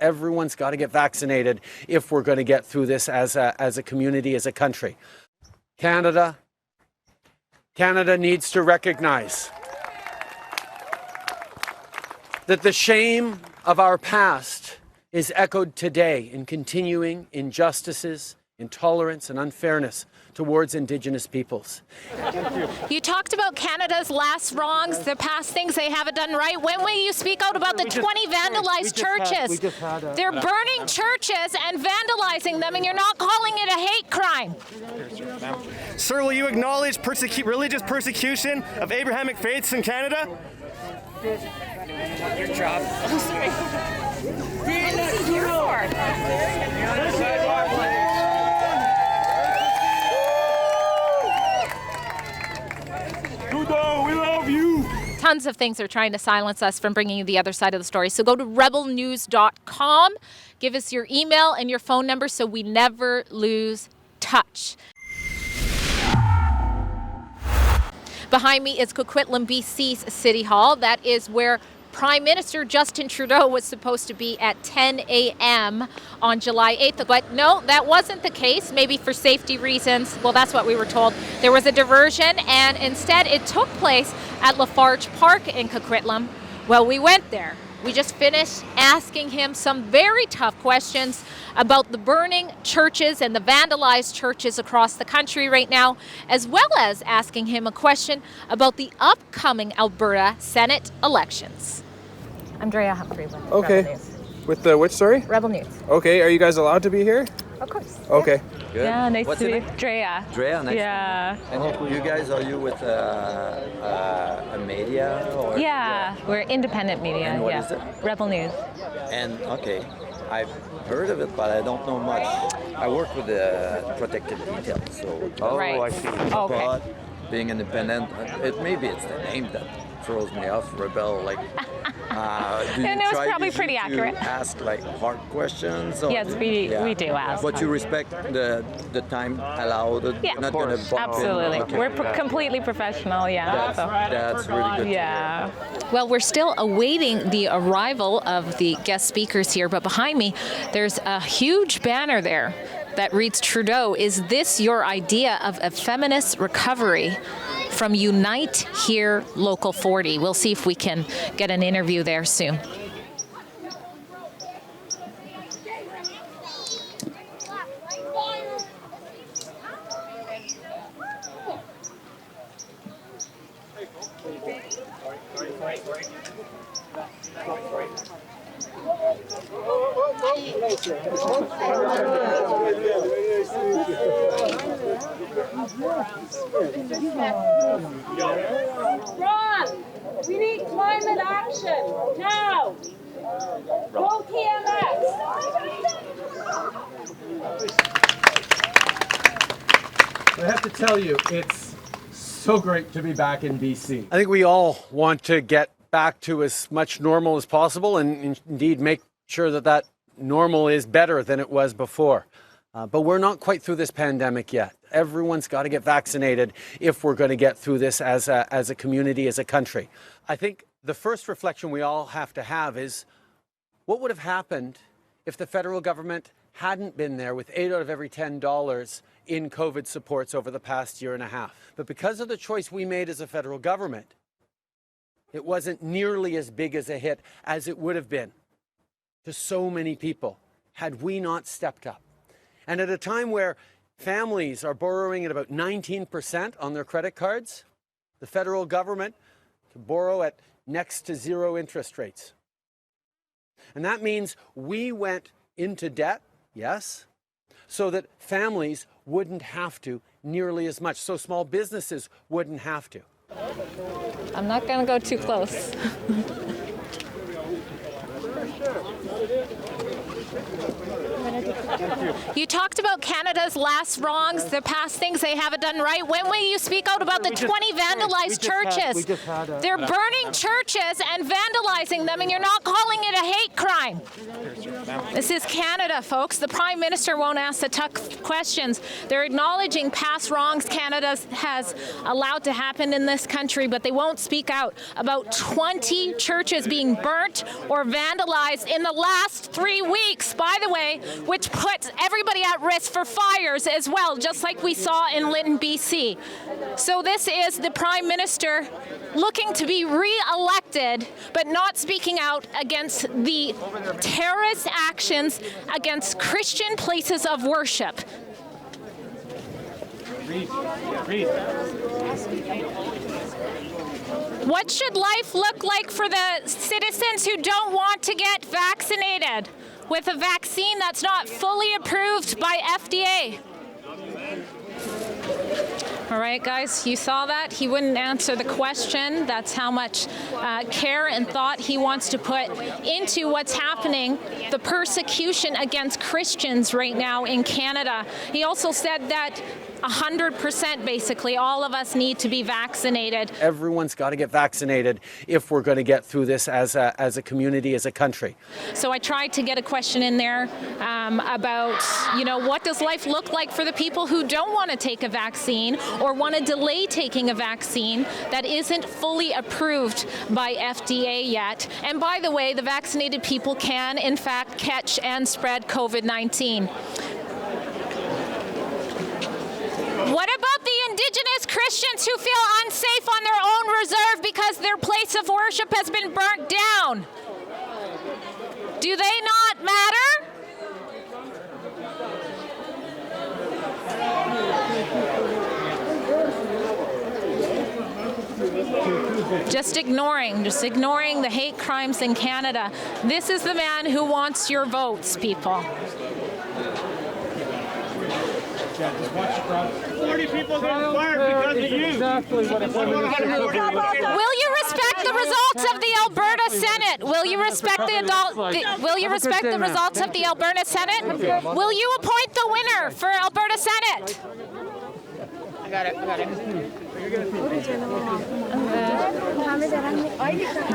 Everyone's got to get vaccinated if we're going to get through this as a community, as a country. Canada needs to recognize that the shame of our past is echoed today in continuing injustices, intolerance, and unfairness towards Indigenous peoples. You talked about Canada's last wrongs, the past things they haven't done right. When will you speak out about the 20 vandalized churches? They're burning churches and vandalizing them, and you're not calling it a hate crime. Sir, will you acknowledge religious persecution of Abrahamic faiths in Canada? Your job. I'm sorry. What is he here for? Trudeau, we love you. Tons of things are trying to silence us from bringing you the other side of the story. So go to rebelnews.com, give us your email and your phone number so we never lose touch. Behind me is Coquitlam, BC's City Hall. That is where Prime Minister Justin Trudeau was supposed to be at 10 a.m. on July 8th. But no, that wasn't the case, maybe for safety reasons. Well, that's what we were told. There was a diversion, and instead it took place at Lafarge Park in Coquitlam. Well, we went there. We just finished asking him some very tough questions about the burning churches and the vandalized churches across the country right now, as well as asking him a question about the upcoming Alberta Senate elections. I'm Drea Humphrey with Rebel News. With the which story? Rebel News. Okay, are you guys allowed to be here? Of course. Okay. Good. Yeah, nice What's to your meet name? you. Drea. Drea, nice. Yeah. And you guys, are you with a media? Or Yeah, we're independent media. And what yeah. is it? Rebel News. And okay, I've heard of it, but I don't know much. I work with the protected details, so. Oh, right. I see. Okay. But being independent, maybe it's the name that throws me off. Rebel, like. Do you And it was try probably usually pretty accurate. to ask like hard questions? Or Yes, we do ask. But you respect the time allowed. Yeah, You're not gonna bump in. absolutely. Okay. We're completely professional. Yeah. That's really good. Yeah. Well, we're still awaiting the arrival of the guest speakers here, but behind me, there's a huge banner there that reads, Trudeau, is this your idea of a feminist recovery? From Unite Here Local 40. We'll see if we can get an interview there soon. Ron, we need climate action now. Go TMX. I have to tell you, it's so great to be back in BC. I think we all want to get back to as much normal as possible and indeed make sure that that normal is better than it was before. But we're not quite through this pandemic yet. Everyone's got to get vaccinated if we're going to get through this as a community, as a country. I think the first reflection we all have to have is what would have happened if the federal government hadn't been there with 8 out of every $10 in COVID supports over the past year and a half. But because of the choice we made as a federal government, it wasn't nearly as big as a hit as it would have been to so many people had we not stepped up. And at a time where families are borrowing at about 19% on their credit cards, the federal government can borrow at next to zero interest rates. And that means we went into debt, yes, so that families wouldn't have to nearly as much, so small businesses wouldn't have to. I'm not going to go too close. You talked about Canada's last wrongs, the past things they haven't done right. When will you speak out about the 20 vandalized churches? They're burning churches and vandalizing them, and you're not calling it a hate crime. This is Canada, folks. The Prime Minister won't ask the tough questions. They're acknowledging past wrongs Canada has allowed to happen in this country, but they won't speak out about 20 churches being burnt or vandalized in the last 3 weeks, by the way, which puts everybody at risk for fires as well, just like we saw in Lytton, BC. So this is the Prime Minister looking to be re-elected, but not speaking out against the terrorist actions against Christian places of worship. What should life look like for the citizens who don't want to get vaccinated with a vaccine that's not fully approved by FDA? All right, guys, you saw that. He wouldn't answer the question. That's how much care and thought he wants to put into what's happening, the persecution against Christians right now in Canada. He also said that 100% basically all of us need to be vaccinated. Everyone's got to get vaccinated if we're going to get through this as a community, as a country. So I tried to get a question in there about, what does life look like for the people who don't want to take a vaccine or want to delay taking a vaccine that isn't fully approved by FDA yet. And by the way, the vaccinated people can, in fact, catch and spread COVID-19. What about the Indigenous Christians who feel unsafe on their own reserve because their place of worship has been burnt down? Do they not matter? Just ignoring the hate crimes in Canada. This is the man who wants your votes, people. 40 people got fired because of you. Will you respect the results of the Alberta Senate? Will you respect the results of the Alberta Senate? Will you appoint the winner for Alberta Senate? I got it.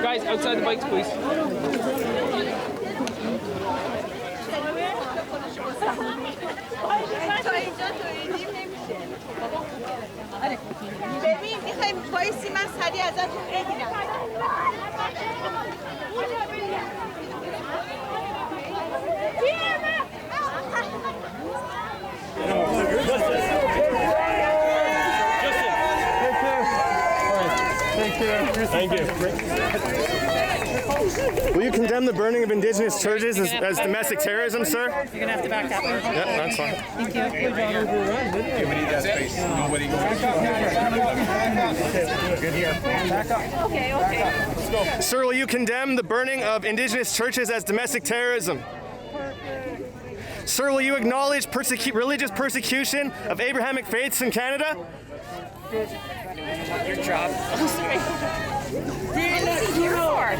Guys, outside the bikes, please. ببین میخوایم وایسی من سریع ازتون بگیرم Thank you. Will you condemn the burning of Indigenous churches as domestic terrorism, sir? You're gonna have to back up. Yeah, that's fine. Thank you. Good here. Okay. Let's go. Sir, will you condemn the burning of Indigenous churches as domestic terrorism? Sir, will you acknowledge religious persecution of Abrahamic faiths in Canada? Your job. This is your part.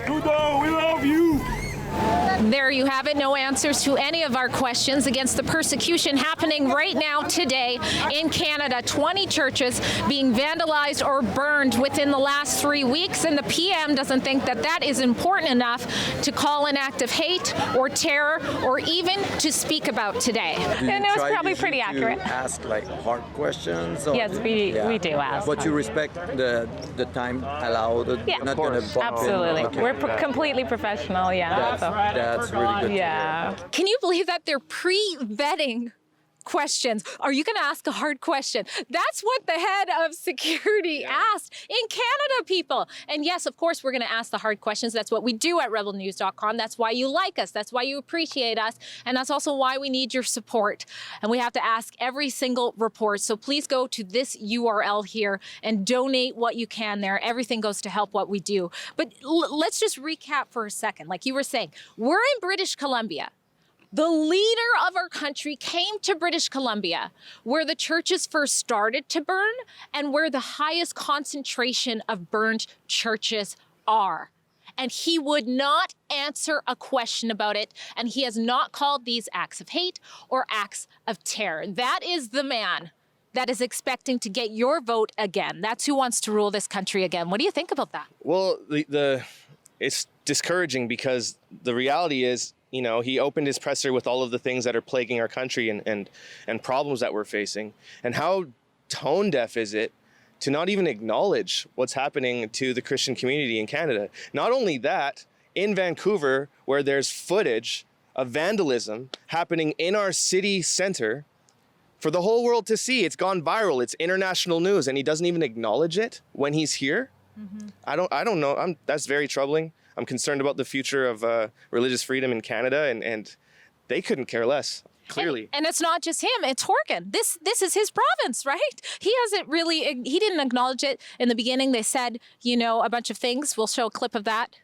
Trudeau, we love you. There you have it. No answers to any of our questions against the persecution happening right now today in Canada. 20 churches being vandalized or burned within the last 3 weeks, and the PM doesn't think that that is important enough to call an act of hate or terror or even to speak about today. And it was probably pretty accurate. Ask hard questions. Or Yes, we do ask. But you respect the time allowed. Yeah, not going to bump absolutely. In. Okay. We're completely professional, yeah. That's really good. Yeah. Can you believe that they're pre-vetting questions? Are you going to ask a hard question? That's what the head of security asked in Canada, people. And yes, of course, we're going to ask the hard questions. That's what we do at rebelnews.com. That's why you like us. That's why you appreciate us. And that's also why we need your support. And we have to ask every single report. So please go to this URL here and donate what you can there. Everything goes to help what we do. But let's just recap for a second. Like you were saying, we're in British Columbia. The leader of our country came to British Columbia, where the churches first started to burn and where the highest concentration of burned churches are. And he would not answer a question about it. And he has not called these acts of hate or acts of terror. That is the man that is expecting to get your vote again. That's who wants to rule this country again. What do you think about that? Well, it's discouraging because the reality is, you know, he opened his presser with all of the things that are plaguing our country and problems that we're facing. And how tone deaf is it to not even acknowledge what's happening to the Christian community in Canada? Not only that, in Vancouver, where there's footage of vandalism happening in our city center for the whole world to see. It's gone viral. It's international news, and he doesn't even acknowledge it when he's here. Mm-hmm. I don't know. That's very troubling. I'm concerned about the future of religious freedom in Canada, and they couldn't care less, clearly. And it's not just him, it's Horgan. This is his province, right? He didn't acknowledge it in the beginning. They said, you know, a bunch of things. We'll show a clip of that.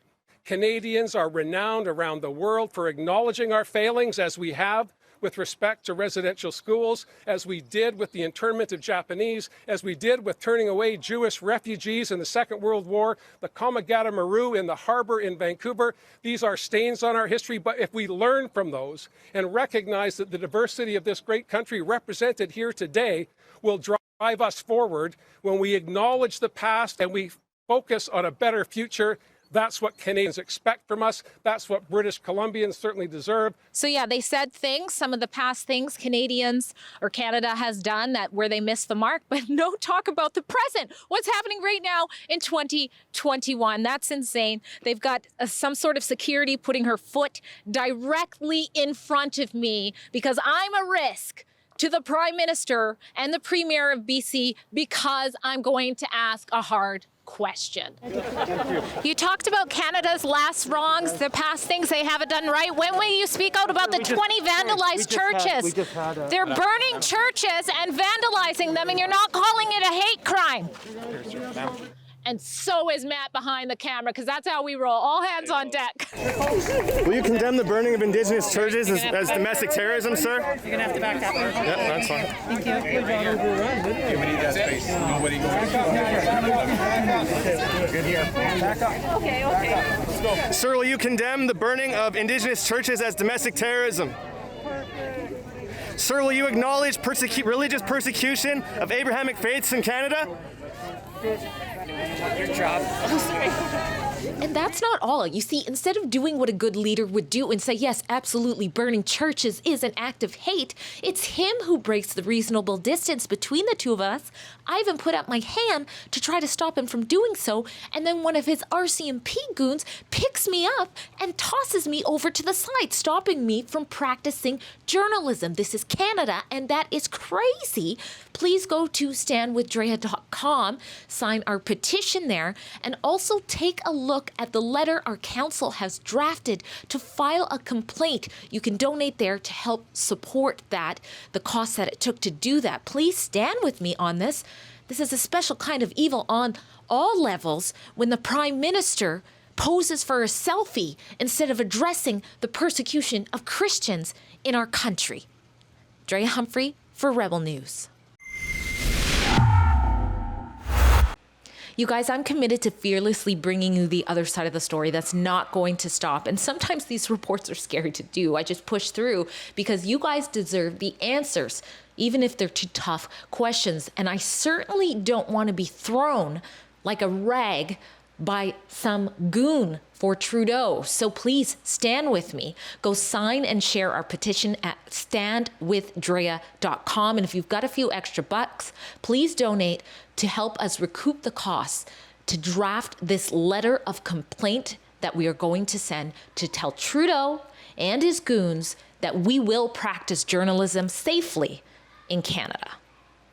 Canadians are renowned around the world for acknowledging our failings, as we have with respect to residential schools, as we did with the internment of Japanese, as we did with turning away Jewish refugees in the Second World War, the Komagata Maru in the harbor in Vancouver. These are stains on our history, but if we learn from those and recognize that the diversity of this great country represented here today will drive us forward, when we acknowledge the past and we focus on a better future, that's what Canadians expect from us. That's what British Columbians certainly deserve. So yeah, they said things, some of the past things Canadians or Canada has done that where they missed the mark, but no talk about the present. What's happening right now in 2021? That's insane. They've got some sort of security putting her foot directly in front of me because I'm a risk to the Prime Minister and the Premier of BC because I'm going to ask a hard question. You talked about Canada's last wrongs, the past things they haven't done right. When will you speak out about the 20 vandalized churches? They're burning churches and vandalizing them, and you're not calling it a hate crime. And so is Matt behind the camera, because that's how we roll. All hands on deck. Will you condemn the burning of Indigenous churches as domestic terrorism, sir? You're going to have to back up. Yeah, that's fine. Thank you. Good here. Okay. Sir, will you condemn the burning of Indigenous churches as domestic terrorism? Sir, will you acknowledge religious persecution of Abrahamic faiths in Canada? Your job. And that's not all. You see, instead of doing what a good leader would do and say, yes, absolutely, burning churches is an act of hate, it's him who breaks the reasonable distance between the two of us. I even put up my hand to try to stop him from doing so, and then one of his RCMP goons picks me up and tosses me over to the side, stopping me from practicing journalism. This is Canada, and that is crazy. Please go to standwithdrea.com, sign our petition there, and also take a look at the letter our council has drafted to file a complaint. You can donate there to help support that, the cost that it took to do that. Please stand with me on this. This is a special kind of evil on all levels when the Prime Minister poses for a selfie instead of addressing the persecution of Christians in our country. Drea Humphrey for Rebel News. You guys, I'm committed to fearlessly bringing you the other side of the story. That's not going to stop. And sometimes these reports are scary to do. I just push through because you guys deserve the answers, even if they're too tough questions. And I certainly don't want to be thrown like a rag by some goon for Trudeau. So please stand with me. Go sign and share our petition at standwithdrea.com. And if you've got a few extra bucks, please donate to help us recoup the costs to draft this letter of complaint that we are going to send to tell Trudeau and his goons that we will practice journalism safely in Canada.